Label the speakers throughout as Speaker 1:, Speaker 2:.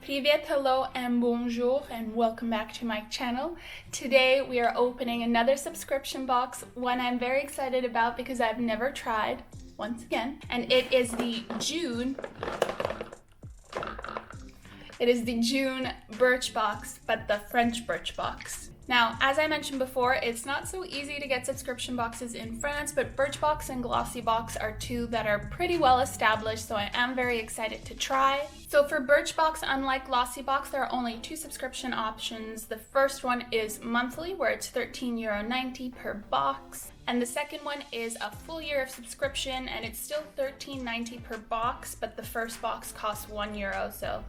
Speaker 1: Привет, hello, and bonjour, and welcome back to my channel. Today we are opening another subscription box, one I'm very excited about because I've never tried, once again, and it is the Juin Birchbox, but the French Birchbox. Now, as I mentioned before, it's not so easy to get subscription boxes in France, but Birchbox and Glossybox are two that are pretty well established, so I am very excited to try. So for Birchbox, unlike Glossybox, there are only two subscription options. The first one is monthly, where it's €13.90 per box. And the second one is a full year of subscription, and it's still $13.90 per box, but the first box costs €1, so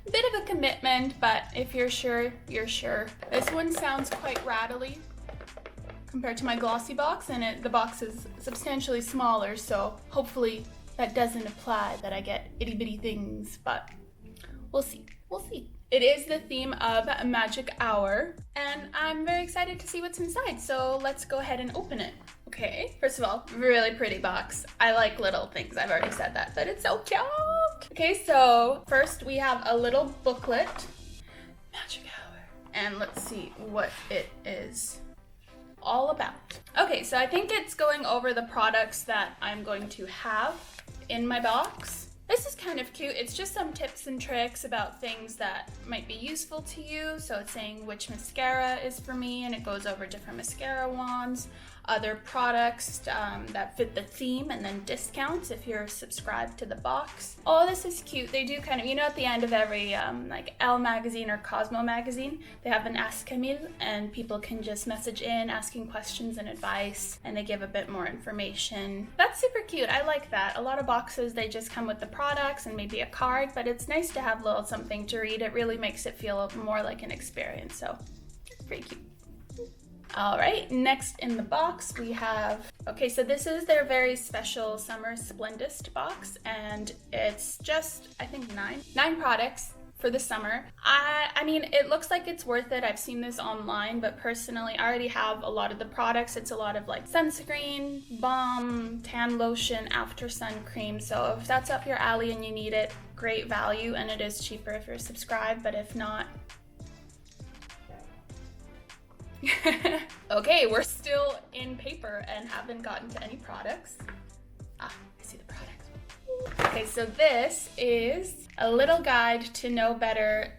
Speaker 1: a bit of a commitment, but if you're sure, you're sure. This one sounds quite rattly compared to my Glossybox, and the box is substantially smaller, so hopefully that doesn't apply that I get itty bitty things, but we'll see. It is the theme of Magic Hour, and I'm very excited to see what's inside, so let's go ahead and open it. Okay, first of all, really pretty box. I like little things, I've already said that, but it's so cute. Okay, so first we have a little booklet, Magic Hour, and let's see what it is all about. Okay, so I think it's going over the products that I'm going to have in my box. This is kind of cute. It's just some tips and tricks about things that might be useful to you. So it's saying which mascara is for me, and it goes over different mascara wands, other products that fit the theme, and then discounts if you're subscribed to the box. Oh, this is cute. They do kind of, you know, at the end of every like Elle magazine or Cosmo magazine, they have an Ask Camille, and people can just message in asking questions and advice, and they give a bit more information. That's super cute. I like that. A lot of boxes, they just come with the products and maybe a card, but it's nice to have a little something to read. It really makes it feel more like an experience, so it's pretty cute. All right, next in the box we have, okay, so this is their very special Summer Splendist box, and it's just, I think, nine products for the summer. I mean, it looks like it's worth it. I've seen this online, but personally, I already have a lot of the products. It's a lot of like sunscreen, balm, tan lotion, after sun cream. So if that's up your alley and you need it, great value, and it is cheaper if you're subscribed, but if not, okay, we're still in paper and haven't gotten to any products. I see the product. Okay, so this is a little guide to know better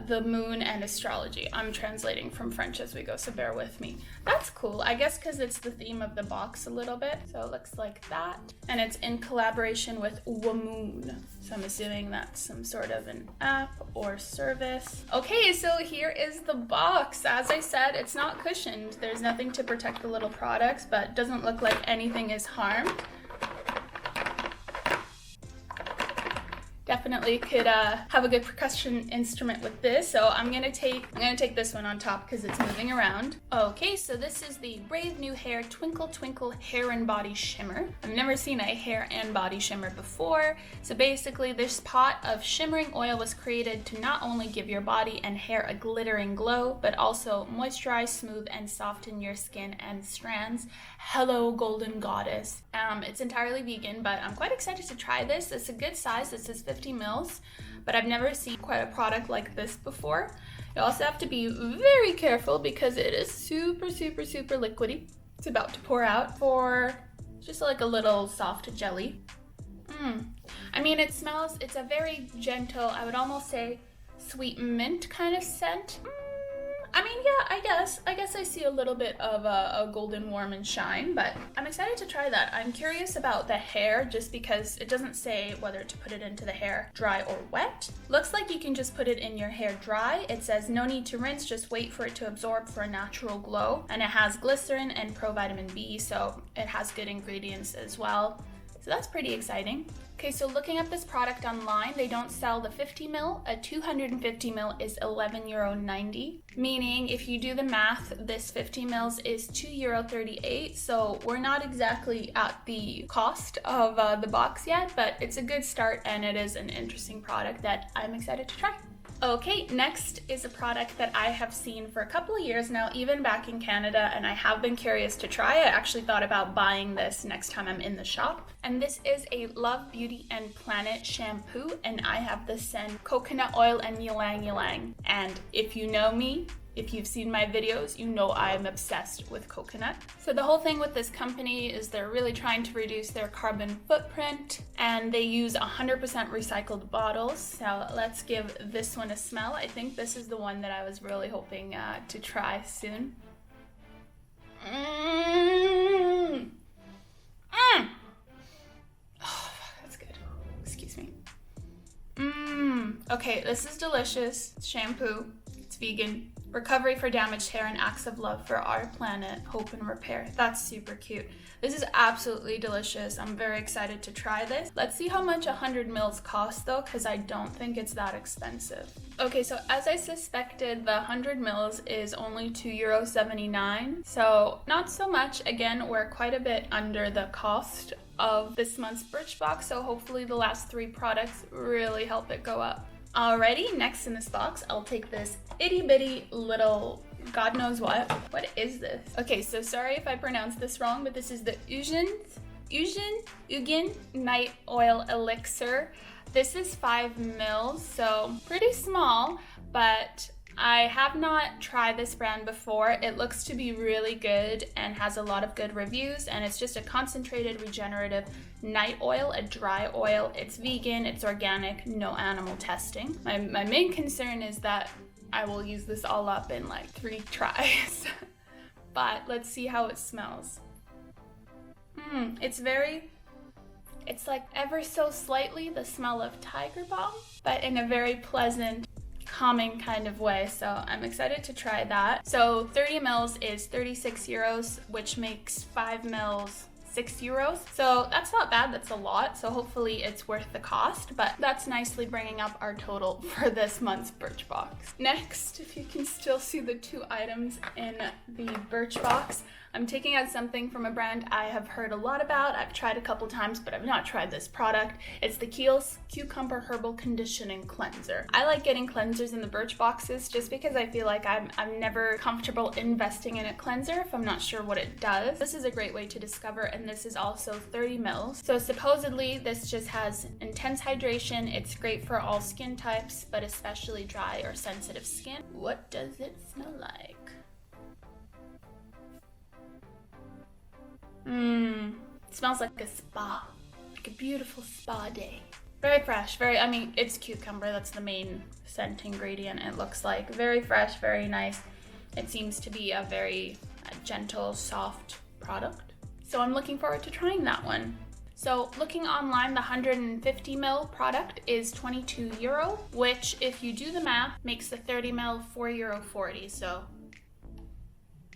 Speaker 1: the moon and astrology. I'm translating from French as we go, so bear with me. That's cool, I guess because it's the theme of the box a little bit. So it looks like that. And it's in collaboration with Wamoon. So I'm assuming that's some sort of an app or service. Okay, so here is the box. As I said, it's not cushioned. There's nothing to protect the little products, but doesn't look like anything is harmed. Definitely could have a good percussion instrument with this, so I'm gonna take this one on top because it's moving around. Okay, so this is the Brave New Hair Twinkle Twinkle Hair and Body Shimmer. I've never seen a hair and body shimmer before. So basically, this pot of shimmering oil was created to not only give your body and hair a glittering glow, but also moisturize, smooth, and soften your skin and strands. Hello, Golden Goddess. It's entirely vegan, but I'm quite excited to try this. It's a good size. This is 50 mils, but I've never seen quite a product like this before. You also have to be very careful because it is super liquidy. It's about to pour out for just like a little soft jelly. I mean, it smells, it's a very gentle, I would almost say sweet mint kind of scent. I mean, yeah, I guess I see a little bit of a golden warm and shine, but I'm excited to try that. I'm curious about the hair just because it doesn't say whether to put it into the hair dry or wet. Looks like you can just put it in your hair dry. It says no need to rinse, just wait for it to absorb for a natural glow. And it has glycerin and provitamin B, so it has good ingredients as well. So that's pretty exciting. Okay, so looking up this product online, they don't sell the 50 ml. A 250 ml is €11.90, meaning if you do the math, this 50 ml is €2.38. So we're not exactly at the cost of the box yet, but it's a good start and it is an interesting product that I'm excited to try. Okay, next is a product that I have seen for a couple of years now, even back in Canada, and I have been curious to try. I actually thought about buying this next time I'm in the shop. And this is a Love Beauty Beauty and Planet shampoo, and I have the scent Coconut Oil and Ylang Ylang. And if you know me, if you've seen my videos, you know I'm obsessed with coconut. So the whole thing with this company is they're really trying to reduce their carbon footprint, and they use 100% recycled bottles. So let's give this one a smell. I think this is the one that I was really hoping to try soon. Oh, that's good. Excuse me. Okay, this is delicious. It's shampoo. It's vegan. Recovery for damaged hair and acts of love for our planet. Hope and repair. That's super cute. This is absolutely delicious. I'm very excited to try this. Let's see how much 100 mils costs though, because I don't think it's that expensive. Okay, so as I suspected, the 100 mils is only €2.79. So not so much. Again, we're quite a bit under the cost of this month's Birchbox. So hopefully the last 3 products really help it go up. Alrighty, next in this box, I'll take this itty bitty little God knows what. What is this? Okay, so sorry if I pronounced this wrong, but this is the Huygens Night Oil Elixir. This is 5 mils, so pretty small, but I have not tried this brand before. It looks to be really good and has a lot of good reviews, and it's just a concentrated regenerative night oil, a dry oil. It's vegan, it's organic, no animal testing. My main concern is that I will use this all up in like 3 tries. But let's see how it smells. It's like ever so slightly the smell of Tiger Balm, but in a very pleasant, calming kind of way. So I'm excited to try that. So 30 mils is €36, which makes 5 mils €6. So that's not bad, that's a lot. So hopefully it's worth the cost, but that's nicely bringing up our total for this month's Birchbox. Next, if you can still see the 2 items in the Birchbox, I'm taking out something from a brand I have heard a lot about. I've tried a couple times, but I've not tried this product. It's the Kiehl's Cucumber Herbal Conditioning Cleanser. I like getting cleansers in the Birchboxes just because I feel like I'm never comfortable investing in a cleanser if I'm not sure what it does. This is a great way to discover, and this is also 30 mils. So supposedly this just has intense hydration. It's great for all skin types, but especially dry or sensitive skin. What does it smell like? It smells like a spa, like a beautiful spa day. Very fresh, it's cucumber, that's the main scent ingredient, it looks like. Very fresh, very nice. It seems to be a very gentle, soft product. So I'm looking forward to trying that one. So looking online, the 150 ml product is €22, which if you do the math, makes the 30 ml €4.40. So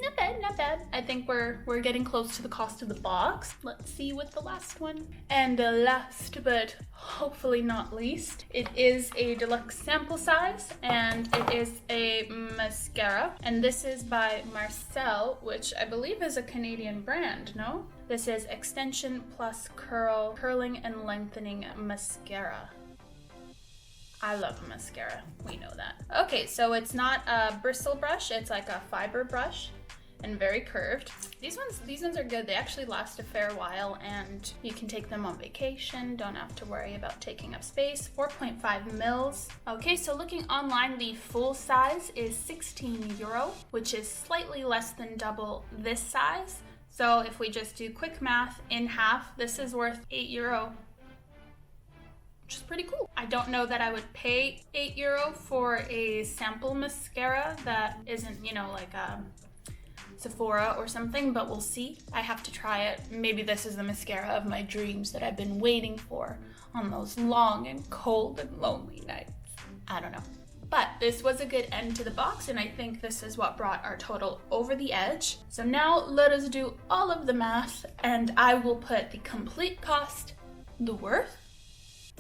Speaker 1: not bad, not bad. I think we're getting close to the cost of the box. Let's see with the last one. And last, but hopefully not least, it is a deluxe sample size, and it is a mascara. And this is by Marcelle, which I believe is a Canadian brand, no? This is Xtension Plus Curling and Lengthening Mascara. I love mascara, we know that. Okay, so it's not a bristle brush, it's like a fiber brush and very curved. These ones are good. They actually last a fair while, and you can take them on vacation, don't have to worry about taking up space. 4.5 mils. Okay, so looking online, the full size is €16, which is slightly less than double this size. So if we just do quick math, in half, this is worth €8. Which is pretty cool. I don't know that I would pay €8 for a sample mascara that isn't, like a Sephora or something, but we'll see. I have to try it. Maybe this is the mascara of my dreams that I've been waiting for on those long and cold and lonely nights. I don't know. But this was a good end to the box, and I think this is what brought our total over the edge. So now let us do all of the math, and I will put the complete cost, the worth,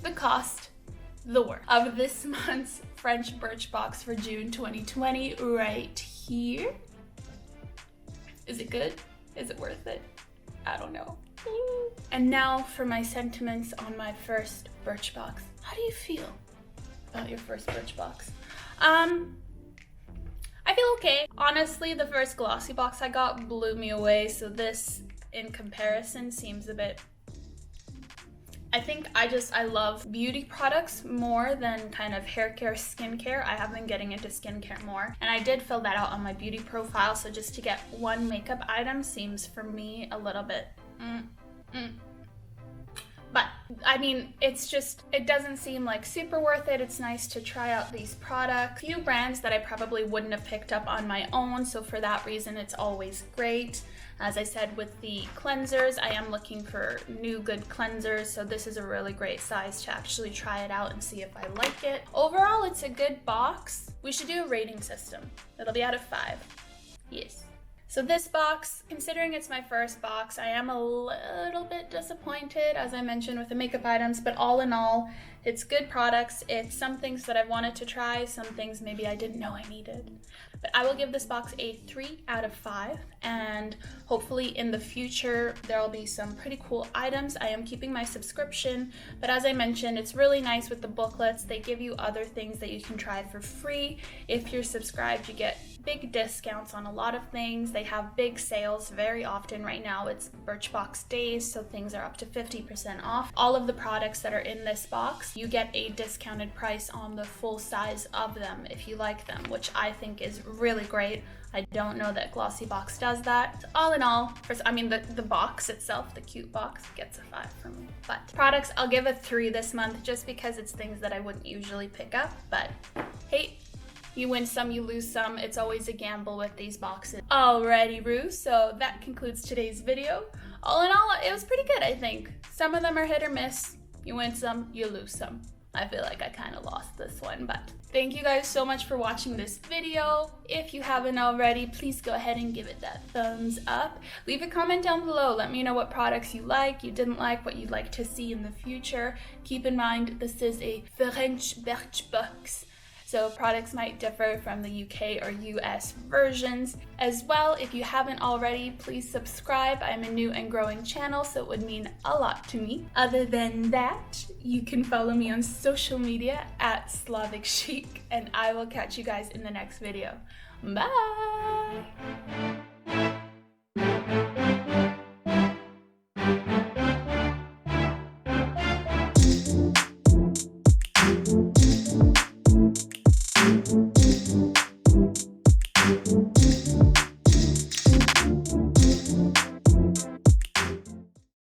Speaker 1: the cost, the worth of this month's French Birchbox for June 2020 right here. Is it good? Is it worth it? I don't know. And now for my sentiments on my first Birchbox. How do you feel about your first Birchbox? I feel okay. Honestly, the first glossy box I got blew me away, so this in comparison seems a bit I think I love beauty products more than kind of hair care, skincare. I have been getting into skincare more, and I did fill that out on my beauty profile, so just to get one makeup item seems for me a little bit But I mean, it doesn't seem like super worth it. It's nice to try out these products. Few brands that I probably wouldn't have picked up on my own, so for that reason it's always great. As I said, with the cleansers, I am looking for new good cleansers, so this is a really great size to actually try it out and see if I like it. Overall, it's a good box. We should do a rating system. It'll be out of 5. Yes. So this box, considering it's my first box, I am a little bit disappointed, as I mentioned, with the makeup items, but all in all, it's good products. It's some things that I've wanted to try, some things maybe I didn't know I needed. But I will give this box a 3 out of 5, and hopefully in the future there will be some pretty cool items. I am keeping my subscription, but as I mentioned, it's really nice with the booklets. They give you other things that you can try for free. If you're subscribed, you get big discounts on a lot of things. They have big sales very often. Right now it's Birchbox days, so things are up to 50% off. All of the products that are in this box, you get a discounted price on the full size of them if you like them, which I think is really great. I don't know that Glossybox does that. All in all, the box itself, the cute box, gets a 5 from me. But products, I'll give a 3 this month just because it's things that I wouldn't usually pick up. But hey, you win some, you lose some. It's always a gamble with these boxes. Alrighty, Roo, so that concludes today's video. All in all, it was pretty good, I think. Some of them are hit or miss. You win some, you lose some. I feel like I kind of lost this one, but thank you guys so much for watching this video. If you haven't already, please go ahead and give it that thumbs up. Leave a comment down below. Let me know what products you like, you didn't like, what you'd like to see in the future. Keep in mind, this is a FRENCH Birchbox, so products might differ from the UK or US versions. As well, if you haven't already, please subscribe. I'm a new and growing channel, so it would mean a lot to me. Other than that, you can follow me on social media at Slavic Chic, and I will catch you guys in the next video. Bye!